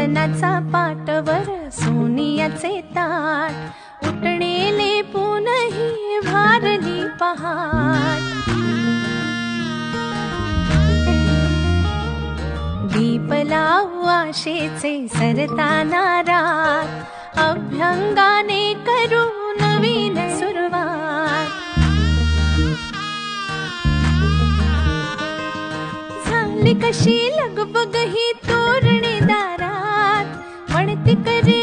जेवणाचा पाटवर सोनियाचे ताट, उठणेले पुनही भारली पहाट. दीप लावू आशेचे सरताना रात, अभ्यंगाने करू नवीन सुरुवात. झाली कशी लगबग ही तोरणे दारात, म्हणती करे